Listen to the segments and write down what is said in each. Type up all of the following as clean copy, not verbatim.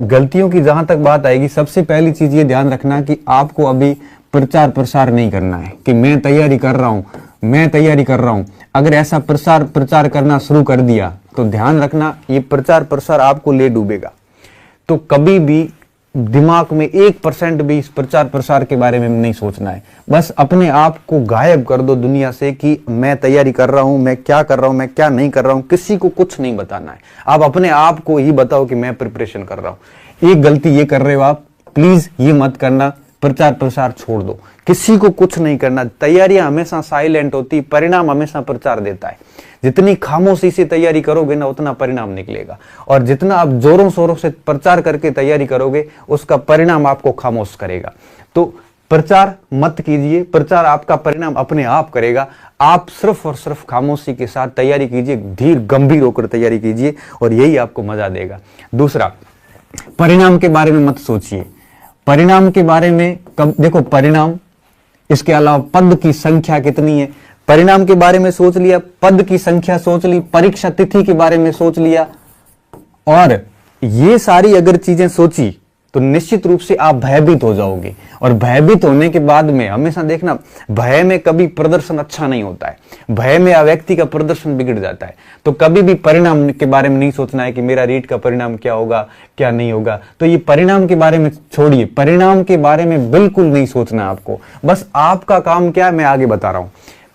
गलतियों की जहां तक बात आएगी, सबसे पहली चीज ये ध्यान रखना कि आपको अभी प्रचार प्रसार नहीं करना है कि मैं तैयारी कर रहा हूं, मैं तैयारी कर रहा हूं। अगर ऐसा प्रचार करना शुरू कर दिया तो ध्यान रखना ये प्रचार प्रसार आपको ले डूबेगा। तो कभी भी दिमाग में 1% भी इस प्रचार प्रसार के बारे में नहीं सोचना है। बस अपने आप को गायब कर दो दुनिया से कि मैं तैयारी कर रहा हूं, मैं क्या कर रहा हूं, मैं क्या नहीं कर रहा हूं। किसी को कुछ नहीं बताना है, आप अपने आप को ही बताओ कि मैं प्रिपरेशन कर रहा हूं। एक गलती ये कर रहे हो आप, प्लीज ये मत करना, प्रचार प्रसार छोड़ दो, किसी को कुछ नहीं करना। तैयारियां हमेशा साइलेंट होती, परिणाम हमेशा प्रचार देता है। जितनी खामोशी से तैयारी करोगे ना उतना परिणाम निकलेगा, और जितना आप जोरों शोरों से प्रचार करके तैयारी करोगे उसका परिणाम आपको खामोश करेगा। तो प्रचार मत कीजिए, प्रचार आपका परिणाम अपने आप करेगा। आप सिर्फ और सिर्फ खामोशी के साथ तैयारी कीजिए, धीर गंभीर होकर तैयारी कीजिए और यही आपको मजा देगा। दूसरा, परिणाम के बारे में मत सोचिए। परिणाम के बारे में कब देखो, परिणाम, इसके अलावा पद की संख्या कितनी है, परिणाम के बारे में सोच लिया, पद की संख्या सोच ली, परीक्षा तिथि के बारे में सोच लिया, और ये सारी अगर चीजें सोची तो निश्चित रूप से आप भयभीत हो जाओगे। और भयभीत होने के बाद में हमेशा देखना, भय में कभी प्रदर्शन अच्छा नहीं होता है, भय में व्यक्ति का प्रदर्शन बिगड़ जाता है। तो कभी भी परिणाम के बारे में नहीं सोचना है कि मेरा रीट का परिणाम क्या होगा, क्या नहीं होगा। तो ये परिणाम के बारे में छोड़िए, परिणाम के बारे में बिल्कुल नहीं सोचना आपको। बस आपका काम क्या है मैं आगे बता रहा हूं।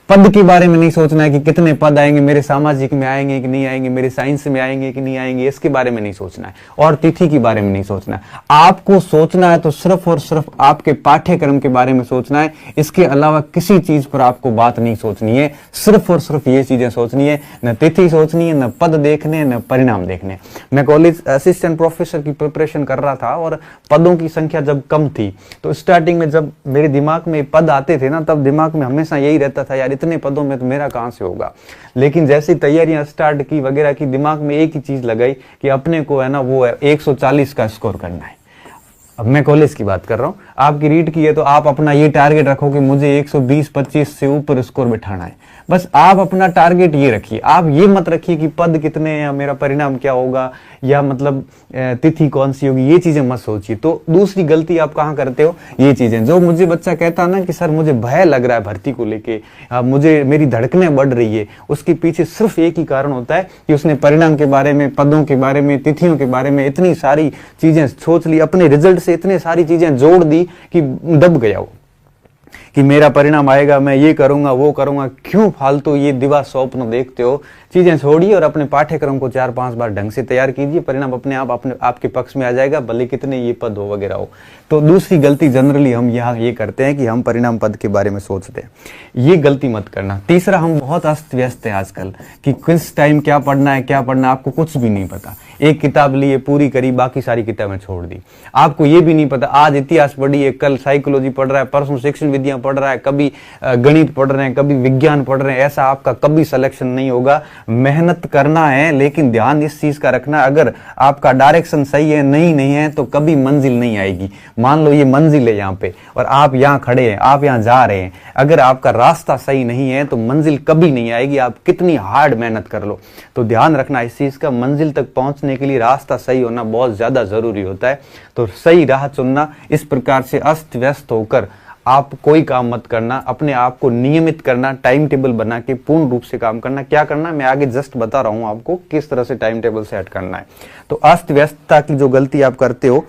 पद के बारे में नहीं सोचना है कि कितने पद आएंगे, मेरे सामाजिक में आएंगे कि नहीं आएंगे, मेरे साइंस में आएंगे कि नहीं आएंगे, इसके बारे में नहीं सोचना है। और तिथि के बारे में नहीं सोचना है। आपको सोचना है तो सिर्फ और सिर्फ आपके पाठ्यक्रम के बारे में सोचना है। इसके अलावा किसी चीज पर आपको बात नहीं सोचनी है, सिर्फ और सिर्फ ये चीजें सोचनी है। न तिथि सोचनी है, न पद देखने, न परिणाम देखने। मैं कॉलेज असिस्टेंट प्रोफेसर की प्रिपरेशन कर रहा था और पदों की संख्या जब कम थी तो स्टार्टिंग में जब मेरे दिमाग में पद आते थे ना, तब दिमाग में हमेशा यही रहता था, यार इतने पदों में तो मेरा कहां से होगा। लेकिन जैसी तैयारियां स्टार्ट की वगैरह की, दिमाग में एक ही चीज लगाई कि अपने को है ना वो 140 का स्कोर करना है। अब मैं कॉलेज की बात कर रहा हूं, आपकी रीट की है तो आप अपना ये टारगेट रखो कि मुझे 120-25 से ऊपर स्कोर बिठाना है। बस आप अपना टारगेट ये रखिए। आप ये मत रखिए कि पद कितने हैं या मेरा परिणाम क्या होगा या मतलब तिथि कौन सी होगी, ये चीजें मत सोचिए। तो दूसरी गलती आप कहां करते हो, ये चीजें। जो मुझे बच्चा कहता ना कि सर मुझे भय लग रहा है भर्ती को लेके, मुझे मेरी धड़कनें बढ़ रही है, उसके पीछे सिर्फ एक ही कारण होता है कि उसने परिणाम के बारे में, पदों के बारे में, तिथियों के बारे में इतनी सारी चीजें सोच ली, अपने रिजल्ट से इतनी सारी चीजें जोड़ दी कि दब गया वो, कि मेरा परिणाम आएगा, मैं ये करूंगा वो करूंगा। क्यों फालतू ये दिवा स्वप्न देखते हो। चीजें छोड़िए और अपने पाठ्यक्रम को 4-5 बार ढंग से तैयार कीजिए, परिणाम अपने आप आपके पक्ष में आ जाएगा, भले कितने ये पद हो वगैरह हो। तो दूसरी गलती जनरली हम यहाँ ये करते हैं कि हम परिणाम पद के बारे में सोचते हैं, ये गलती मत करना। तीसरा, हम बहुत अस्त व्यस्त है आजकल कि किस टाइम क्या पढ़ना है, क्या पढ़ना, आपको कुछ भी नहीं पता। एक किताब ली, पूरी करी, बाकी सारी किताबें छोड़ दी। आपको ये भी नहीं पता आज इतिहास पढ़ी है, कल साइकोलॉजी पढ़ रहा है, परसों शिक्षण विद्या पढ़ रहा है, कभी गणित पढ़ रहे हैं, कभी विज्ञान पढ़ रहे हैं। ऐसा आपका कभी सिलेक्शन नहीं होगा। मेहनत करना है, लेकिन ध्यान इस चीज का रखना, अगर आपका डायरेक्शन सही है, नहीं है तो कभी मंजिल नहीं आएगी। मान लो ये मंजिल है यहाँ पे और आप यहाँ खड़े हैं, आप यहाँ जा रहे हैं, अगर आपका रास्ता सही नहीं है तो मंजिल कभी नहीं आएगी, आप कितनी हार्ड मेहनत कर लो। तो ध्यान रखना इस चीज का, मंजिल तक पहुंचने के लिए रास्ता सही होना बहुत ज्यादा जरूरी होता है। तो सही राह चुनना। इस प्रकार से अस्त व्यस्त होकर आप कोई काम मत करना, अपने आप को नियमित करना, टाइम टेबल बना के पूर्ण रूप से काम करना। क्या करना मैं आगे जस्ट बता रहा हूं आपको किस तरह से टाइम टेबल सेट करना है। तो अस्त व्यस्तता की जो गलती आप करते हो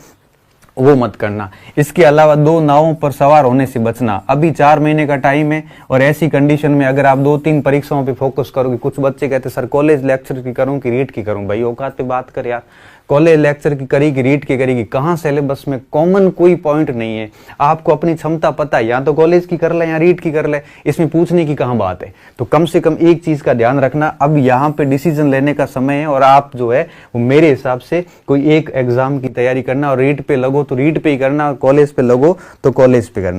वो मत करना। इसके अलावा 2 नावों पर सवार होने से बचना। अभी 4 महीने का टाइम है और ऐसी कंडीशन में अगर आप 2-3 परीक्षाओं पे फोकस करोगे, कुछ बच्चे कहते सर कॉलेज लेक्चर की करूं कि रीट की करूं। भाई औकात पे बात कर यार, कॉलेज लेक्चर की करेगी, रीट की करेगी, कहां सिलेबस में कॉमन कोई पॉइंट नहीं है। आपको अपनी क्षमता पता है, या तो कॉलेज की कर ले या रीट की कर ले, इसमें पूछने की कहां बात है। तो कम से कम एक चीज का ध्यान रखना, अब यहाँ पे डिसीजन लेने का समय है और आप जो है वो मेरे हिसाब से कोई एक एग्जाम की तैयारी करना, और रीट पे लगो तो रीट पे ही करना, और कॉलेज पे लगो तो कॉलेज पे करना।